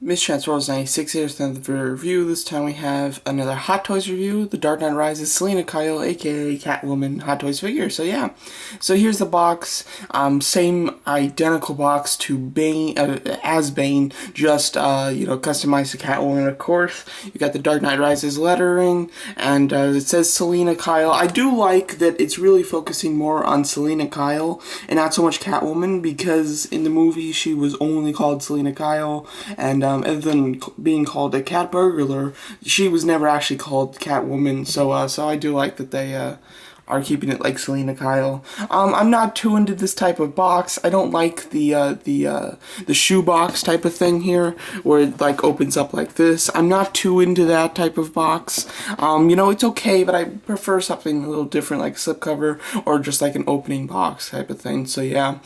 Miss Transworld's 96 here, another video review. This time we have another Hot Toys review, The Dark Knight Rises Selina Kyle, aka Catwoman Hot Toys figure. So yeah, so here's the box, same identical box to Bane, as Bane, just, customized to Catwoman, of course. You got the Dark Knight Rises lettering, and it says Selina Kyle. I do like that it's really focusing more on Selina Kyle, and not so much Catwoman, because in the movie she was only called Selina Kyle, and other than being called a cat burglar, she was never actually called Catwoman. So I do like that they are keeping it like Selina Kyle. I'm not too into this type of box. I don't like the shoebox type of thing here, where it like opens up like this. I'm not too into that type of box. It's okay, but I prefer something a little different, like a slipcover or just like an opening box type of thing. So yeah,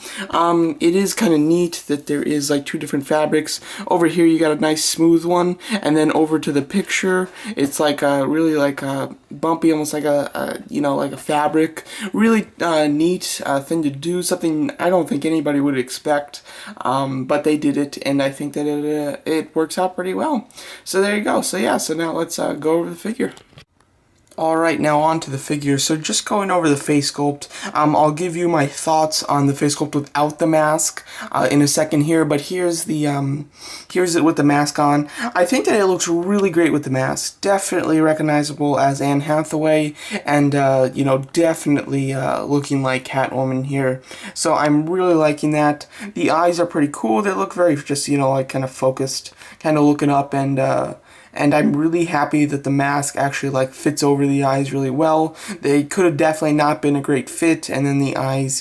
it is kind of neat that there is like two different fabrics. Over here you got a nice smooth one, and then over to the picture, it's like a really like a bumpy, almost like like a fabric. Really neat thing to do, something I don't think anybody would expect, but they did it, and I think that it works out pretty well. So there you go. So yeah, so now let's go over the figure. Alright, now on to the figure. So just going over the face sculpt, I'll give you my thoughts on the face sculpt without the mask in a second here, but here's it with the mask on. I think that it looks really great with the mask. Definitely recognizable as Anne Hathaway, and definitely looking like Catwoman here. So I'm really liking that. The eyes are pretty cool. They look very just, like kind of focused, kind of looking up, and I'm really happy that the mask actually like fits over the eyes really well. They could have definitely not been a great fit, and then the eyes,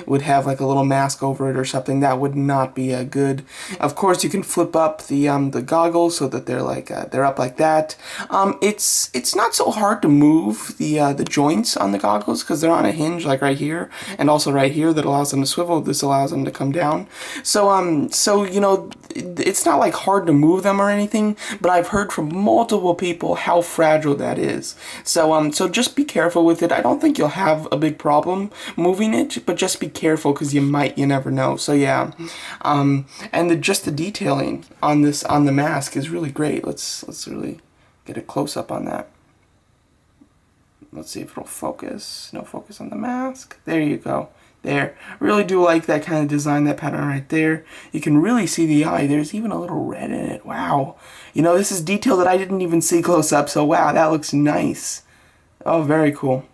would have like a little mask over it or something. That would not be good. Of course, you can flip up the goggles so that they're like they're up like that. It's not so hard to move the joints on the goggles because they're on a hinge like right here, and also right here that allows them to swivel. This allows them to come down. So it's not like hard to move them or anything, but I've heard from multiple people how fragile that is. So just be careful with it. I don't think you'll have a big problem moving it, but just be careful because you never know. So yeah, and just the detailing on the mask is really great. Let's really get a close up on that. Let's see if it'll focus. No focus on the mask. There you go. There. Really do like that kind of design, that pattern right there. You can really see the eye. There's even a little red in it. Wow. This is detail that I didn't even see close up, so wow, that looks nice. Oh, very cool.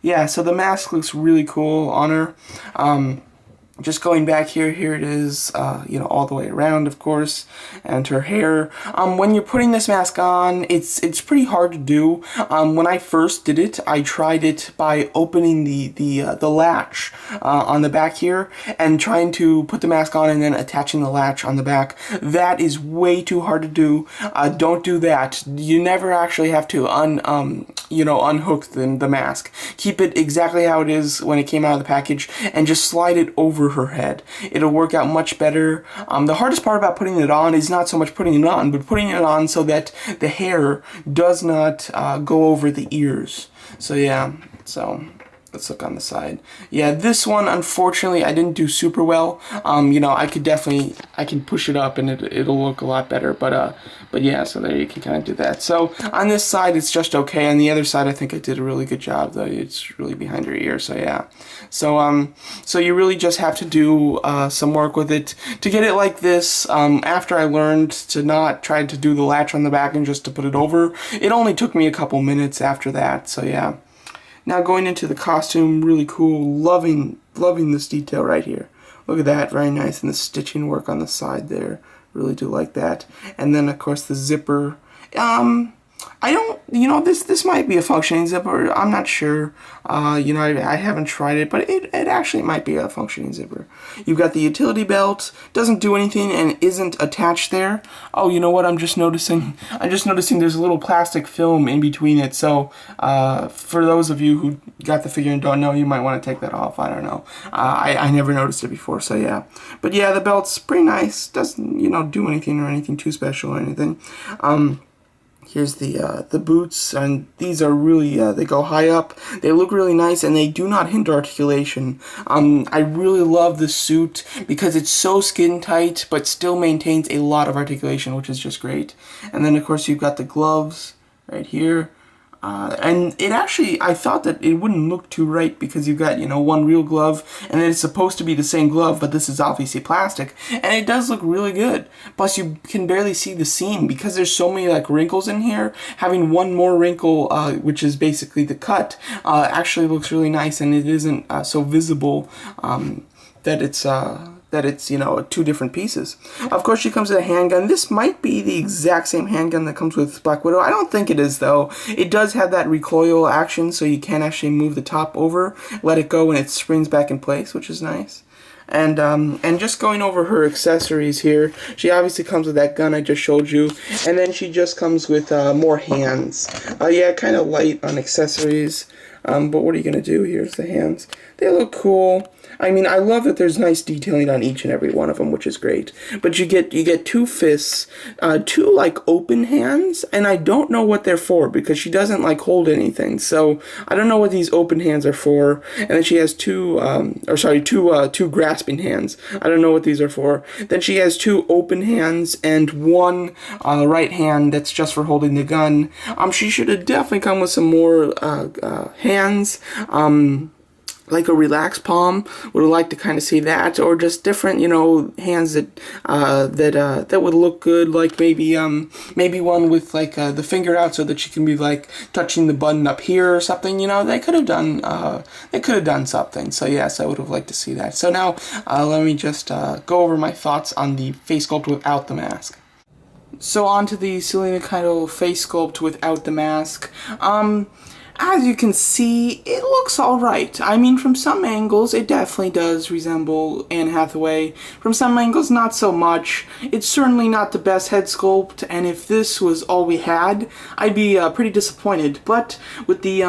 Yeah, so the mask looks really cool on her. Just going back here it is, all the way around, of course, and her hair. When you're putting this mask on, it's pretty hard to do. When I first did it, I tried it by opening the latch on the back here and trying to put the mask on and then attaching the latch on the back. That is way too hard to do. Don't do that. You never actually have to unhook the mask. Keep it exactly how it is when it came out of the package, and just slide it over her head. It'll work out much better. The hardest part about putting it on is not so much putting it on, but putting it on so that the hair does not go over the ears. So yeah, let's look on the side. Yeah, this one, unfortunately, I didn't do super well. I can push it up and it'll look a lot better, but yeah, so there you can kind of do that. So on this side, it's just okay. On the other side, I think I did a really good job, though. It's really behind her ear, so yeah. So you really just have to do some work with it to get it like this. After I learned to not try to do the latch on the back and just to put it over, it only took me a couple minutes after that, so yeah. Now going into the costume, really cool, loving this detail right here. Look at that, very nice, and the stitching work on the side there, really do like that. And then of course the zipper. I don't, this might be a functioning zipper, I'm not sure. I haven't tried it, but it actually might be a functioning zipper. You've got the utility belt, doesn't do anything and isn't attached there. Oh, you know what, I'm just noticing there's a little plastic film in between it, so for those of you who got the figure and don't know, you might want to take that off, I don't know. I never noticed it before, so yeah. But yeah, the belt's pretty nice, doesn't, do anything or anything too special or anything. Here's the boots, and these are really, they go high up. They look really nice, and they do not hinder articulation. I really love this suit because it's so skin tight, but still maintains a lot of articulation, which is just great. And then, of course, you've got the gloves right here. And it actually, I thought that it wouldn't look too right because you've got, one real glove, and it's supposed to be the same glove, but this is obviously plastic, and it does look really good. Plus, you can barely see the seam because there's so many, wrinkles in here. Having one more wrinkle, which is basically the cut, actually looks really nice, and it isn't so visible that it's two different pieces. Of course, she comes with a handgun. This might be the exact same handgun that comes with Black Widow. I don't think it is, though. It does have that recoil action, so you can actually move the top over, let it go, and it springs back in place, which is nice. And just going over her accessories here, she obviously comes with that gun I just showed you, and then she just comes with more hands. Yeah, kind of light on accessories, but what are you going to do? Here's the hands. They look cool. I mean, I love that there's nice detailing on each and every one of them, which is great. But you get two fists, two open hands, and I don't know what they're for because she doesn't hold anything. So I don't know what these open hands are for. And then she has two grasping hands. I don't know what these are for. Then she has two open hands and one right hand that's just for holding the gun. She should have definitely come with some more hands. Like a relaxed palm, would like to kind of see that, or just different, hands that would look good, like maybe one with the finger out so that she can be touching the button up here or something. They could have done something. So yes, I would have liked to see that. So now let me just go over my thoughts on the face sculpt without the mask. So on to the Selina Kyle face sculpt without the mask. As you can see, it looks alright. I mean, from some angles, it definitely does resemble Anne Hathaway. From some angles, not so much. It's certainly not the best head sculpt, and if this was all we had, I'd be pretty disappointed. But with the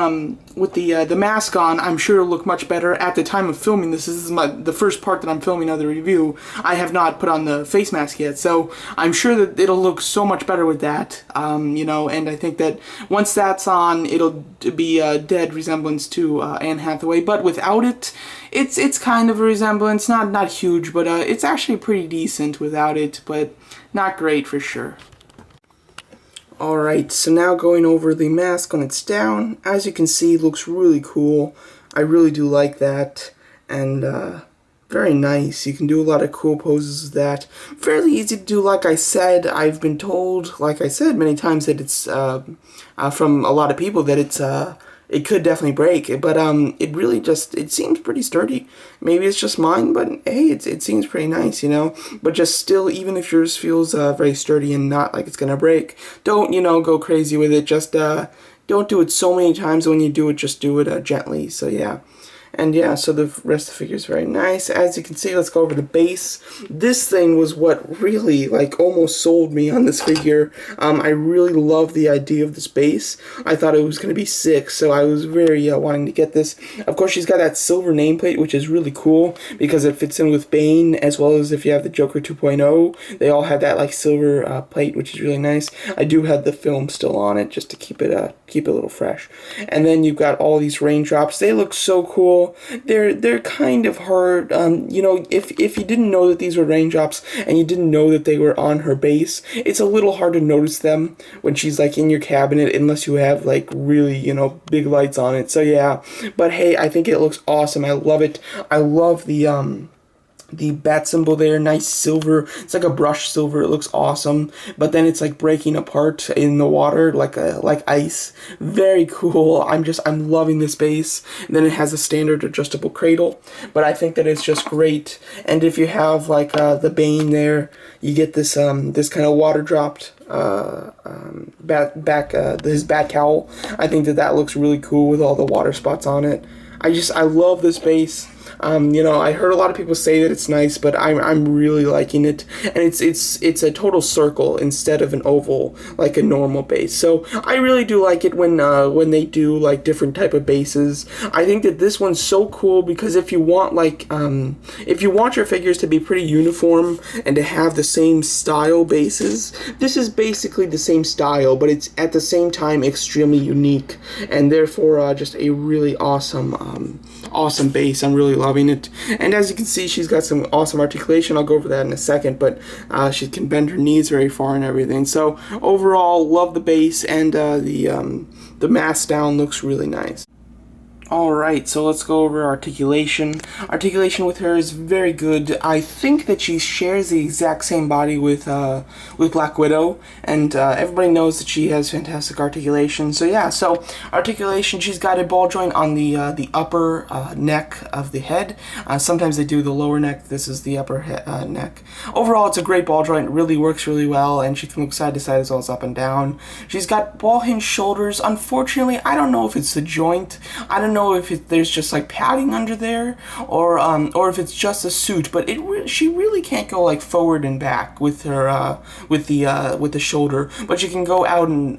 mask on, I'm sure it'll look much better. At the time of filming this is the first part that I'm filming of the review. I have not put on the face mask yet, so I'm sure that it'll look so much better with that. And I think that once that's on, it'll be a dead resemblance to Anne Hathaway. But without it, it's kind of a resemblance. Not huge, but it's actually pretty decent without it, but not great for sure. Alright, so now going over the mask when it's down. As you can see, it looks really cool. I really do like that. And very nice. You can do a lot of cool poses with that. Fairly easy to do, like I said. I've been told, like I said many times, that it's from a lot of people that it could definitely break, but it really it seems pretty sturdy. Maybe it's just mine, but hey, it seems pretty nice, But just still, even if yours feels very sturdy and not like it's gonna break, don't go crazy with it. Just don't do it so many times. When you do it, just do it gently. So yeah. And yeah, so the rest of the figure is very nice. As you can see, let's go over the base. This thing was what really, almost sold me on this figure. I really love the idea of this base. I thought it was going to be sick, so I was very wanting to get this. Of course, she's got that silver nameplate, which is really cool, because it fits in with Bane, as well as if you have the Joker 2.0. They all have that, silver plate, which is really nice. I do have the film still on it, just to keep it a little fresh. And then you've got all these raindrops. They look so cool. They're kind of hard. If you didn't know that these were raindrops and you didn't know that they were on her base, it's a little hard to notice them when she's in your cabinet, unless you have really big lights on it. So yeah, but hey, I think it looks awesome. I love it. I love the bat symbol there, nice silver. It's like a brushed silver. It looks awesome. But then it's breaking apart in the water like ice. Very cool. I'm loving this base. And then it has a standard adjustable cradle. But I think that it's just great. And if you have the Bane there, you get this this kind of water dropped his bat cowl. I think that looks really cool with all the water spots on it. I love this base. You know, I heard a lot of people say that it's nice, but I'm really liking it, and it's a total circle instead of an oval like a normal base. So I really do like it when they do like different type of bases. I think that this one's so cool because if you want like if you want your figures to be pretty uniform and to have the same style bases, this is basically the same style, but it's at the same time extremely unique, and therefore just a really awesome base. I'm really loving it. And as you can see, she's got some awesome articulation. I'll go over that in a second, but she can bend her knees very far and everything. So overall, love the base, and the mask down looks really nice. Alright, so let's go over articulation. Articulation with her is very good. I think that she shares the exact same body with Black Widow, and everybody knows that she has fantastic articulation. So yeah, so articulation, she's got a ball joint on the upper neck of the head. Sometimes they do the lower neck. This is the upper neck. Overall, it's a great ball joint. It really works really well, and she can look side to side as well as up and down. She's got ball hinge shoulders. Unfortunately, I don't know if it's the joint. I don't know if there's just like padding under there, or if it's just a suit, but she really can't go like forward and back with her with the shoulder, but she can go out and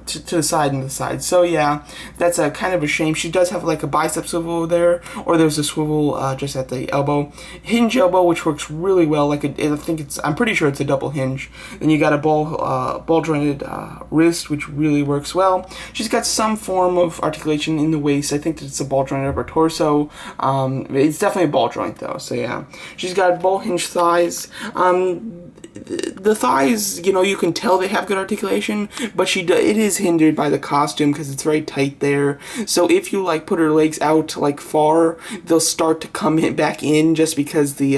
to the side and the side. So yeah, that's a kind of a shame. She does have like a bicep swivel there, or there's a swivel just at the elbow, hinge elbow, which works really well. Like I'm pretty sure it's a double hinge. Then you got a ball jointed wrist, which really works well. She's got some form of articulation in the waist. I think that it's a ball joint of her torso. It's definitely a ball joint though, so yeah. She's got ball hinge thighs. The thighs, you know, you can tell they have good articulation, but it is hindered by the costume because it's very tight there. So if you like put her legs out like far, they'll start to come back in just because the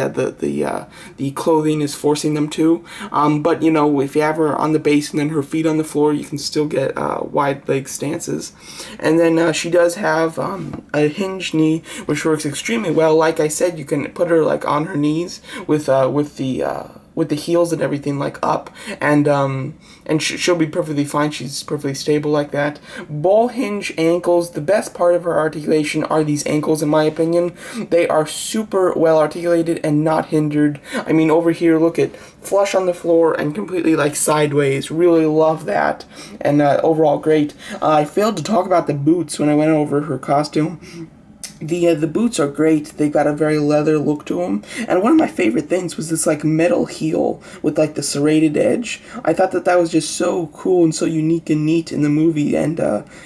clothing is forcing them to. But you know, if you have her on the base and then her feet on the floor, you can still get wide leg stances. And then she does have a hinge knee, which works extremely well. Like I said, you can put her like on her knees with the heels and everything like up, and she'll be perfectly fine. She's perfectly stable like that. Ball hinge ankles. The best part of her articulation are these ankles, in my opinion. They are super well articulated and not hindered. I mean, over here, look at flush on the floor and completely like sideways. Really love that, and overall great. I failed to talk about the boots when I went over her costume. The boots are great. They got a very leather look to them, and one of my favorite things was this like metal heel with like the serrated edge. I thought that was just so cool and so unique and neat in the movie, and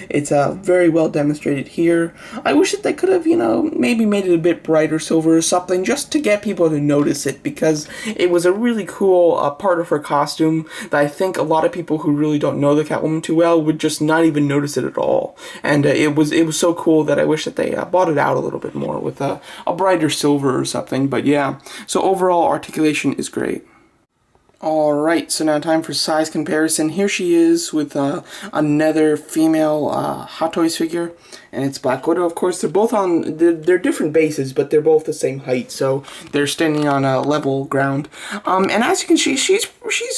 it's very well demonstrated here. I wish that they could have, you know, maybe made it a bit brighter silver or something just to get people to notice it, because it was a really cool part of her costume that I think a lot of people who really don't know the Catwoman too well would just not even notice it at all. And it was so cool that I wish that they bought it out a little bit more with a brighter silver or something. But yeah, so overall articulation is great. Alright, so now time for size comparison. Here she is with another female Hot Toys figure, and it's Black Widow, of course. They're both on, they're different bases, but they're both the same height, so they're standing on a level ground. And as you can see, she's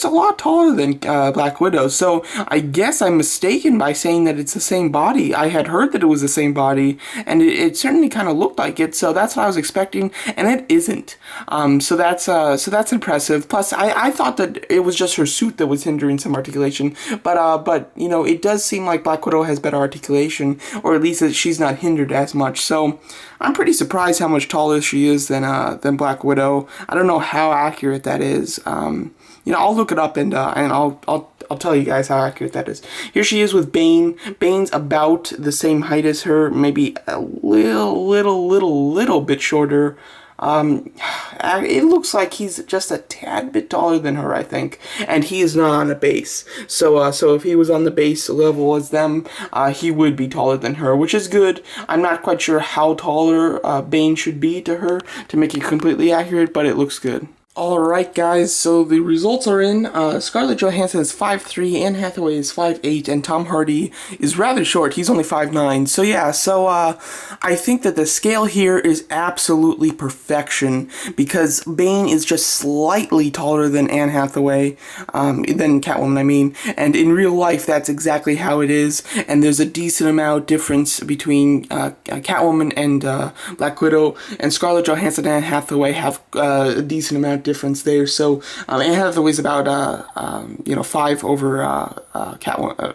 a lot taller than Black Widow, so I guess I'm mistaken by saying that it's the same body. I had heard that it was the same body, and it certainly kind of looked like it, so that's what I was expecting, and it isn't. So that's impressive. Plus, I thought that it was just her suit that was hindering some articulation, but you know, it does seem like Black Widow has better articulation, or at least that she's not hindered as much. So I'm pretty surprised how much taller she is than Black Widow. I don't know how accurate that is. You know, I'll look it up and I'll tell you guys how accurate that is. Here she is with Bane. Bane's about the same height as her, maybe a little bit shorter. It looks like he's just a tad bit taller than her, I think, and he is not on a base. So if he was on the base level as them, he would be taller than her, which is good. I'm not quite sure how taller Bane should be to her to make it completely accurate, but it looks good. Alright guys, so the results are in. Scarlett Johansson is 5'3", Anne Hathaway is 5'8", and Tom Hardy is rather short, he's only 5'9". So yeah, I think that the scale here is absolutely perfection, because Bane is just slightly taller than Anne Hathaway, than Catwoman I mean, and in real life that's exactly how it is, and there's a decent amount difference between Catwoman and Black Widow, and Scarlett Johansson and Anne Hathaway have a decent amount difference there. So Anne Hathaway's about 5 over Catwoman.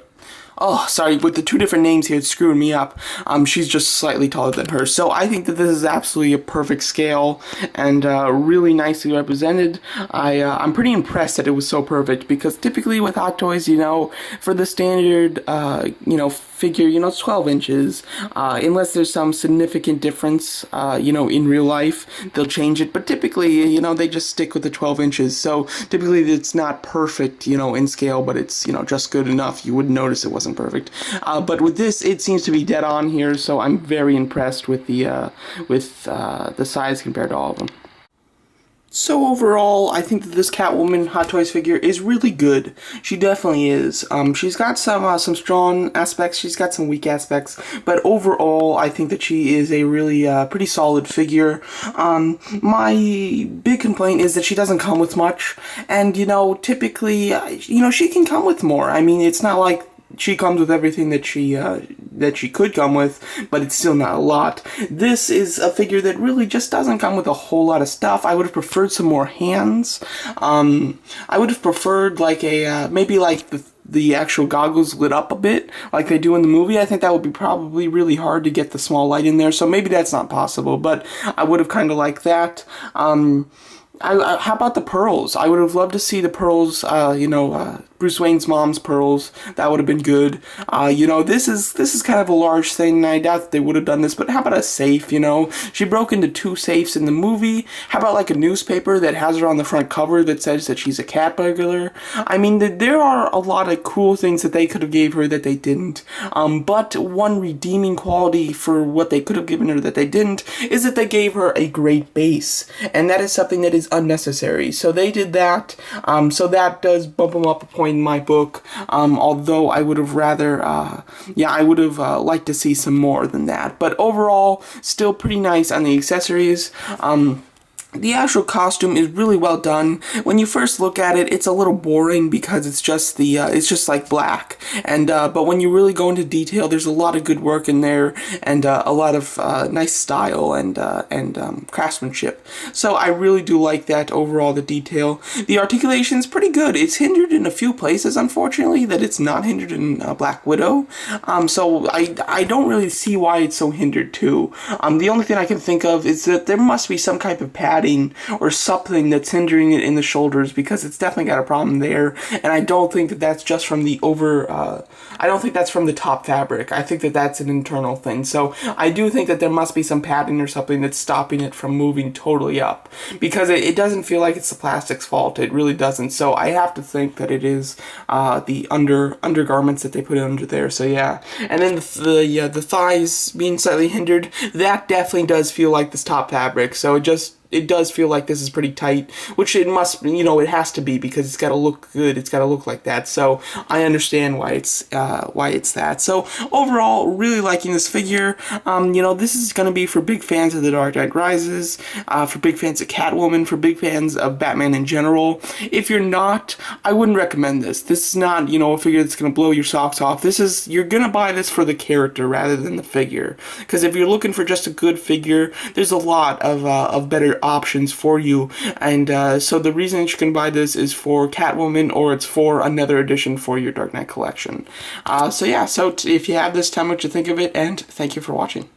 Oh, sorry, with the two different names here, it's screwing me up. She's just slightly taller than her. So I think that this is absolutely a perfect scale and really nicely represented. I'm pretty impressed that it was so perfect, because typically with Hot Toys, for the standard, figure, it's 12 inches. Unless there's some significant difference, in real life, they'll change it. But typically, they just stick with the 12 inches. So typically it's not perfect, in scale, but it's, just good enough. You wouldn't notice it wasn't perfect. But with this, it seems to be dead on here, so I'm very impressed with the size compared to all of them. So overall, I think that this Catwoman Hot Toys figure is really good. She definitely is. She's got some strong aspects, she's got some weak aspects, but overall, I think that she is a really pretty solid figure. My big complaint is that she doesn't come with much, and typically, she can come with more. I mean, it's not like she comes with everything that she could come with, but it's still not a lot. This is a figure that really just doesn't come with a whole lot of stuff. I would have preferred some more hands. I would have preferred like maybe like the actual goggles lit up a bit, like they do in the movie. I think that would be probably really hard to get the small light in there, so maybe that's not possible, but I would have kind of liked that. How about the pearls? I would have loved to see the pearls, Bruce Wayne's mom's pearls. That would have been good. This is kind of a large thing, and I doubt that they would have done this, but how about a safe, She broke into 2 safes in the movie. How about like a newspaper that has her on the front cover that says that she's a cat burglar? I mean, there are a lot of cool things that they could have gave her that they didn't. But one redeeming quality for what they could have given her that they didn't is that they gave her a great base, and that is something that is unnecessary. So they did that. So that does bump them up a point in my book. Although I would have rather, I would have liked to see some more than that. But overall, still pretty nice on the accessories. The actual costume is really well done. When you first look at it, it's a little boring because it's just it's just like black. And but when you really go into detail, there's a lot of good work in there, and a lot of nice style and craftsmanship. So I really do like that overall. The detail, the articulation is pretty good. It's hindered in a few places, unfortunately, that it's not hindered in Black Widow. So I don't really see why it's so hindered too. The only thing I can think of is that there must be some type of padding or something that's hindering it in the shoulders, because it's definitely got a problem there, and I don't think that that's just from the I don't think that's from the top fabric. I think that that's an internal thing. So I do think that there must be some padding or something that's stopping it from moving totally up, because it doesn't feel like it's the plastic's fault. It really doesn't. So I have to think that it is the undergarments that they put under there. So yeah, and then the thighs being slightly hindered, that definitely does feel like this top fabric. So it does feel like this is pretty tight, which it must, it has to be, because it's got to look good. It's got to look like that. So I understand why it's that. So overall, really liking this figure. This is going to be for big fans of The Dark Knight Rises, for big fans of Catwoman, for big fans of Batman in general. If you're not, I wouldn't recommend this. This is not, a figure that's going to blow your socks off. You're going to buy this for the character rather than the figure. Because if you're looking for just a good figure, there's a lot of better options for you, and so the reason that you can buy this is for Catwoman, or it's for another edition for your Dark Knight collection. So if you have this, tell me what you think of it, and thank you for watching.